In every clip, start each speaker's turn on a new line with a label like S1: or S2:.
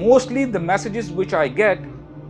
S1: Mostly the messages which I get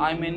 S1: I'm in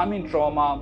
S1: I'm in trauma,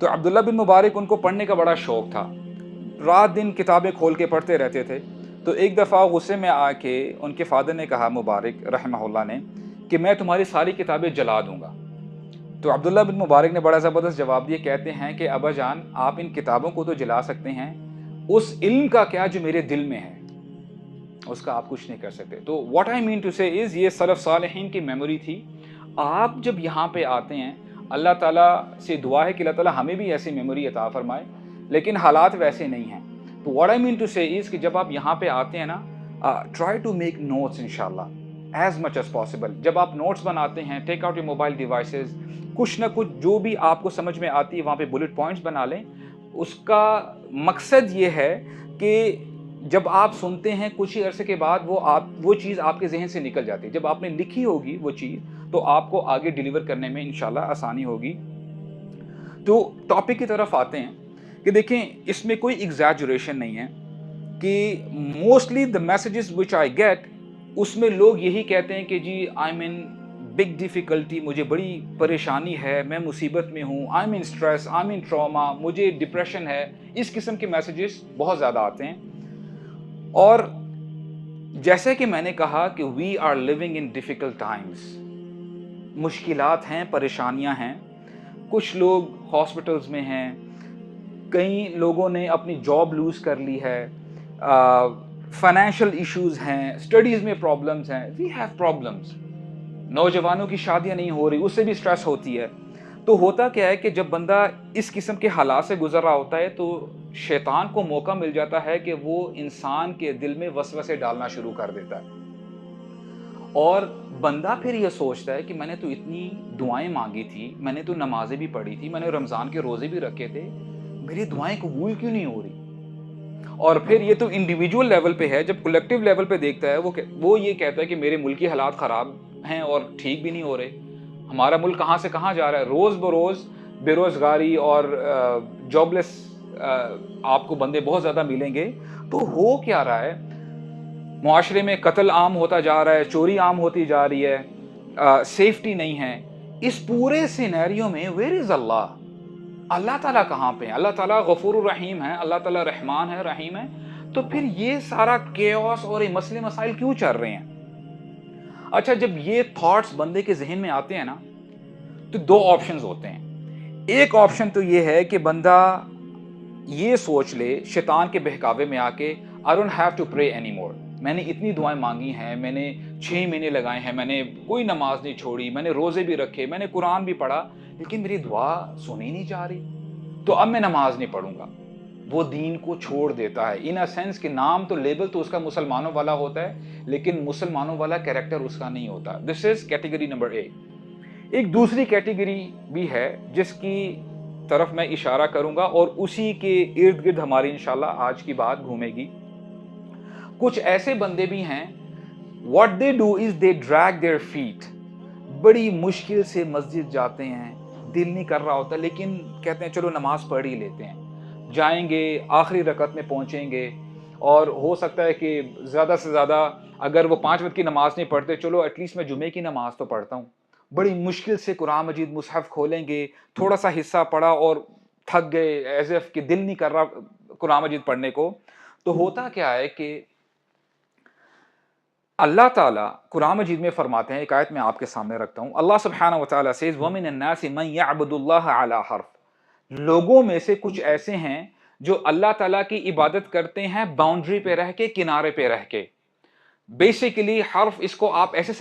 S1: تو عبداللہ بن مبارک ان کو پڑھنے کا بڑا شوق تھا، رات دن کتابیں کھول کے پڑھتے رہتے تھے۔ تو ایک دفعہ غصے میں آ کے ان کے فادر نے کہا، مبارک رحمہ اللہ نے، کہ میں تمہاری ساری کتابیں جلا دوں گا۔ تو عبداللہ بن مبارک نے بڑا زبردست جواب دیا، کہتے ہیں کہ ابا جان، آپ ان کتابوں کو تو جلا سکتے ہیں، اس علم کا کیا جو میرے دل میں ہے، اس کا آپ کچھ نہیں کر سکتے۔ تو واٹ آئی مین ٹو سے از، یہ سلف صالحین کی میموری تھی۔ آپ جب یہاں پہ آتے ہیں، اللہ تعالیٰ سے دعا ہے کہ اللہ تعالیٰ ہمیں بھی ایسی میموری عطا فرمائے، لیکن حالات ویسے نہیں ہیں۔ تو واٹ آئی مین ٹو سے از کہ جب آپ یہاں پہ آتے ہیں نا، ٹرائی ٹو میک نوٹس انشاءاللہ ایز مچ ایز پاسبل۔ جب آپ نوٹس بناتے ہیں، take out your mobile devices, کچھ نہ کچھ جو بھی آپ کو سمجھ میں آتی ہے وہاں پہ بلٹ پوائنٹس بنا لیں۔ اس کا مقصد یہ ہے کہ جب آپ سنتے ہیں کچھ ہی عرصے کے بعد وہ چیز آپ کے ذہن سے نکل جاتی ہے۔ جب آپ نے لکھی ہوگی وہ چیز تو آپ کو آگے ڈیلیور کرنے میں انشاءاللہ آسانی ہوگی۔ تو ٹاپک کی طرف آتے ہیں کہ دیکھیں، اس میں کوئی ایگزیجریشن نہیں ہے کہ موسٹلی دا میسیجز وچ آئی گیٹ، اس میں لوگ یہی کہتے ہیں کہ جی I am in big difficulty, مجھے بڑی پریشانی ہے، میں مصیبت میں ہوں، I am in stress, I am in trauma, مجھے ڈپریشن ہے۔ اس قسم کے میسیجز بہت زیادہ آتے ہیں۔ اور جیسے کہ میں نے کہا کہ we are living in difficult times, مشکلات ہیں، پریشانیاں ہیں، کچھ لوگ ہاسپٹلز میں ہیں، کئی لوگوں نے اپنی جاب لوز کر لی ہے، فائنینشیل ایشوز ہیں، اسٹڈیز میں پرابلمز ہیں، وی ہیو پرابلمز۔ نوجوانوں کی شادیاں نہیں ہو رہی، اس سے بھی سٹریس ہوتی ہے۔ تو ہوتا کیا ہے کہ جب بندہ اس قسم کے حالات سے گزر رہا ہوتا ہے تو شیطان کو موقع مل جاتا ہے کہ وہ انسان کے دل میں وسوسے ڈالنا شروع کر دیتا ہے، اور بندہ پھر یہ سوچتا ہے کہ میں نے تو اتنی دعائیں مانگی تھی، میں نے تو نمازیں بھی پڑھی تھی، میں نے رمضان کے روزے بھی رکھے تھے، میری دعائیں قبول کیوں نہیں ہو رہی؟ اور پھر یہ تو انڈیویجول لیول پہ ہے، جب کلیکٹیو لیول پہ دیکھتا ہے وہ یہ کہتا ہے کہ میرے ملکی حالات خراب ہیں اور ٹھیک بھی نہیں ہو رہے، ہمارا ملک کہاں سے کہاں جا رہا ہے، روز بروز بے روزگاری اور جاب لیس آپ کو بندے بہت زیادہ ملیں گے۔ تو ہو کیا رہا ہے، معاشرے میں قتل عام ہوتا جا رہا ہے، چوری عام ہوتی جا رہی ہے، سیفٹی نہیں ہے۔ اس پورے سینیریو میں ویئر از اللہ؟ اللہ تعالیٰ کہاں پہ ہیں؟ اللہ تعالیٰ غفور الرحیم ہے، اللہ تعالیٰ رحمان ہے، رحیم ہے۔ تو پھر یہ سارا کیوس اور یہ مسئلے مسائل کیوں چل رہے ہیں؟ اچھا، جب یہ تھاٹس بندے کے ذہن میں آتے ہیں نا تو دو آپشنز ہوتے ہیں۔ ایک آپشن تو یہ ہے کہ بندہ یہ سوچ لے شیطان کے بہکاوے میں آ کے I don't have to pray anymore، میں نے اتنی دعائیں مانگی ہیں، میں نے 6 مہینے لگائے ہیں، میں نے کوئی نماز نہیں چھوڑی، میں نے روزے بھی رکھے، میں نے قرآن بھی پڑھا، لیکن میری دعا سنی نہیں جا رہی، تو اب میں نماز نہیں پڑھوں گا۔ وہ دین کو چھوڑ دیتا ہے، ان اے سینس کہ نام تو لیبل تو اس کا مسلمانوں والا ہوتا ہے، لیکن مسلمانوں والا کیریکٹر اس کا نہیں ہوتا۔ دس از کیٹیگری نمبر 1۔ ایک دوسری کیٹیگری بھی ہے جس کی طرف میں اشارہ کروں گا، اور اسی کے ارد گرد ہماری انشاءاللہ آج کی بات گھومے گی۔ کچھ ایسے بندے بھی ہیں، what they do is they drag their feet، بڑی مشکل سے مسجد جاتے ہیں، دل نہیں کر رہا ہوتا، لیکن کہتے ہیں چلو نماز پڑھ ہی لیتے ہیں، جائیں گے، آخری رکعت میں پہنچیں گے، اور ہو سکتا ہے کہ زیادہ سے زیادہ اگر وہ 5 وقت کی نماز نہیں پڑھتے، چلو ایٹ لیسٹ میں جمعے کی نماز تو پڑھتا ہوں۔ بڑی مشکل سے قرآن مجید مصحف کھولیں گے، تھوڑا سا حصہ پڑھا اور تھک گئے، ایز اف کہ دل نہیں کر رہا قرآن مجید پڑھنے کو۔ تو ہوتا کیا ہے کہ اللہ تعالیٰ قرآن مجید میں فرماتے ہیں، ایک آیت میں آپ کے سامنے رکھتا ہوں، اللہ سبحانہ وتعالیٰ says وَمِنَ النَّاسِ مَن يَعْبُدُ اللَّهَ عَلَى حَرْفٍ، لوگوں میں سے کچھ ایسے ہیں جو اللہ تعالیٰ کی عبادت کرتے ہیں باؤنڈری پہ رہ کے، کنارے پہ رہ کے۔ بیسیکلی حرف اس کو آپ ایسے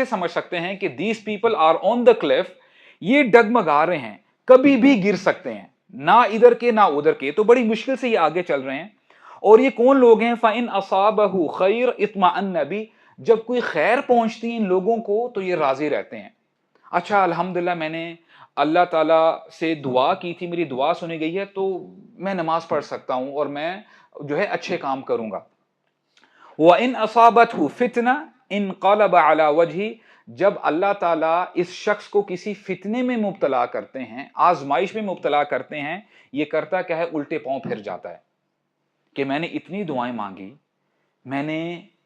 S1: سمجھ سکتے ہیں کہ these people are on the cliff، یہ ڈگمگا رہے ہیں، کبھی بھی گر سکتے ہیں، نہ ادھر کے نہ ادھر کے، تو بڑی مشکل سے یہ آگے چل رہے ہیں۔ اور یہ کون لوگ ہیں؟ فَإِنْ أَصَابَهُ خَيْرٌ اطْمَأَنَّ بِهِ، جب کوئی خیر پہنچتی ہے ان لوگوں کو تو یہ راضی رہتے ہیں۔ اچھا الحمدللہ میں نے اللہ تعالیٰ سے دعا کی تھی، میری دعا سنی گئی ہے، تو میں نماز پڑھ سکتا ہوں اور میں جو ہے اچھے کام کروں گا۔ وَإِنْ أَصَابَتْهُ فِتْنَةٌ انقلب عَلَى وَجْهِهِ، جب اللہ تعالیٰ اس شخص کو کسی فتنے میں مبتلا کرتے ہیں، آزمائش میں مبتلا کرتے ہیں، یہ کرتا کیا ہے؟ الٹے پاؤں پھر جاتا ہے کہ میں نے اتنی دعائیں مانگی، میں نے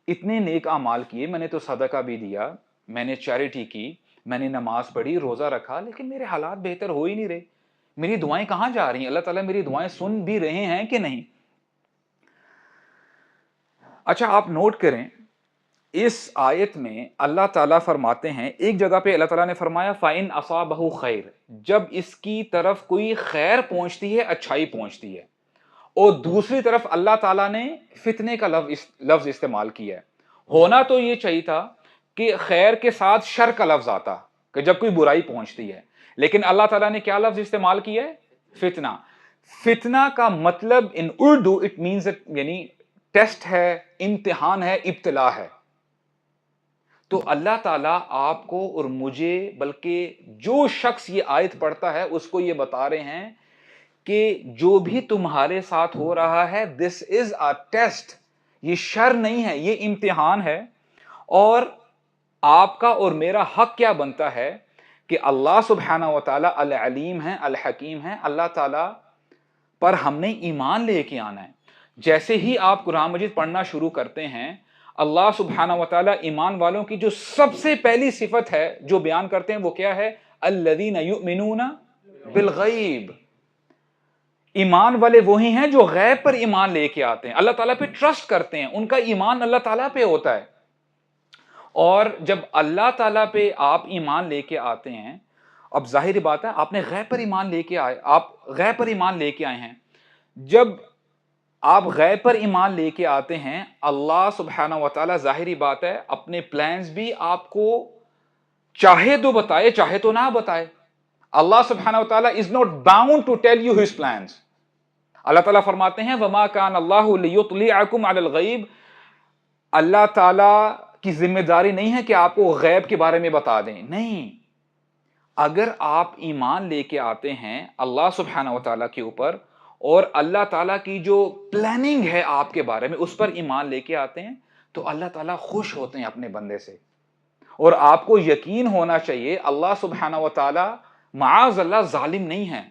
S1: اتنے نیک اعمال کیے، میں نے تو صدقہ بھی دیا، میں نے چیریٹی کی، میں نے نماز پڑھی، روزہ رکھا، لیکن میرے حالات بہتر ہو ہی نہیں رہے۔ میری دعائیں کہاں جا رہی ہیں؟ اللہ تعالیٰ میری دعائیں سن بھی رہے ہیں کہ نہیں؟ اچھا آپ نوٹ کریں اس آیت میں اللہ تعالیٰ فرماتے ہیں، ایک جگہ پہ اللہ تعالیٰ نے فرمایا فَإِنْ أَصَابَهُ خَيْرٌ، جب اس کی طرف کوئی خیر پہنچتی ہے، اچھائی پہنچتی ہے، اور دوسری طرف اللہ تعالیٰ نے فتنے کا لفظ استعمال کیا ہے۔ ہونا تو یہ چاہیے تھا کہ خیر کے ساتھ شر کا لفظ آتا کہ جب کوئی برائی پہنچتی ہے، لیکن اللہ تعالیٰ نے کیا لفظ استعمال کیا ہے؟ فتنہ۔ فتنہ کا مطلب ان اردو اٹ مینز یعنی ٹیسٹ ہے، امتحان ہے، ابتلا ہے۔ تو اللہ تعالیٰ آپ کو اور مجھے، بلکہ جو شخص یہ آیت پڑھتا ہے اس کو یہ بتا رہے ہیں کہ جو بھی تمہارے ساتھ ہو رہا ہے دس از اے ٹیسٹ، یہ شر نہیں ہے، یہ امتحان ہے۔ اور آپ کا اور میرا حق کیا بنتا ہے کہ اللہ سبحانہ و تعالیٰ العلیم ہے، الحکیم ہے، اللہ تعالیٰ پر ہم نے ایمان لے کے آنا ہے۔ جیسے ہی آپ قرآن مجید پڑھنا شروع کرتے ہیں، اللہ سبحانہ و تعالیٰ ایمان والوں کی جو سب سے پہلی صفت ہے جو بیان کرتے ہیں وہ کیا ہے؟ الذین یؤمنون بالغیب۔ ایمان والے وہی ہیں جو غیب پر ایمان لے کے آتے ہیں، اللہ تعالیٰ پہ ٹرسٹ کرتے ہیں، ان کا ایمان اللہ تعالیٰ پہ ہوتا ہے۔ اور جب اللہ تعالیٰ پہ آپ ایمان لے کے آتے ہیں، اب ظاہری بات ہے آپ نے غیب پر ایمان لے کے آئے، آپ غیب پر ایمان لے کے آئے ہیں۔ جب آپ غیب پر ایمان لے کے آتے ہیں، اللہ سبحانہ و تعالیٰ ظاہری بات ہے اپنے پلانز بھی آپ کو چاہے تو بتائے، چاہے تو نہ بتائے۔ اللہ سبحانہ و تعالیٰ is not bound to tell you his plans۔ اللہ تعالیٰ فرماتے ہیں وَمَا كَانَ اللَّهُ لِيُطْلِعَكُمْ عَلَى الْغَيْبِ، اللہ تعالیٰ کی ذمہ داری نہیں ہے کہ آپ کو غیب کے بارے میں بتا دیں، نہیں۔ اگر آپ ایمان لے کے آتے ہیں اللہ سبحانہ و تعالیٰ کے اوپر اور اللہ تعالیٰ کی جو پلاننگ ہے آپ کے بارے میں اس پر ایمان لے کے آتے ہیں تو اللہ تعالیٰ خوش ہوتے ہیں اپنے بندے سے۔ اور آپ کو یقین ہونا چاہیے اللہ سبحانہ و تعالیٰ معاذ اللہ ظالم نہیں ہے۔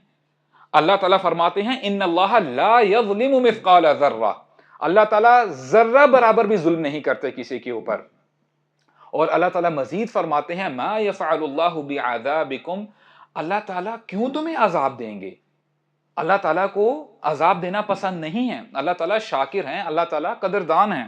S1: اللہ تعالیٰ فرماتے ہیں ان اللہ لا یظلم مثقال ذرہ، اللہ تعالیٰ ذرہ برابر بھی ظلم نہیں کرتے کسی کے اوپر۔ اور اللہ تعالیٰ مزید فرماتے ہیں ما یفعل اللہ بعذابکم، اللہ تعالیٰ کیوں تمہیں عذاب دیں گے؟ اللہ تعالیٰ کو عذاب دینا پسند نہیں ہے، اللہ تعالیٰ شاکر ہیں، اللہ تعالیٰ قدردان ہیں۔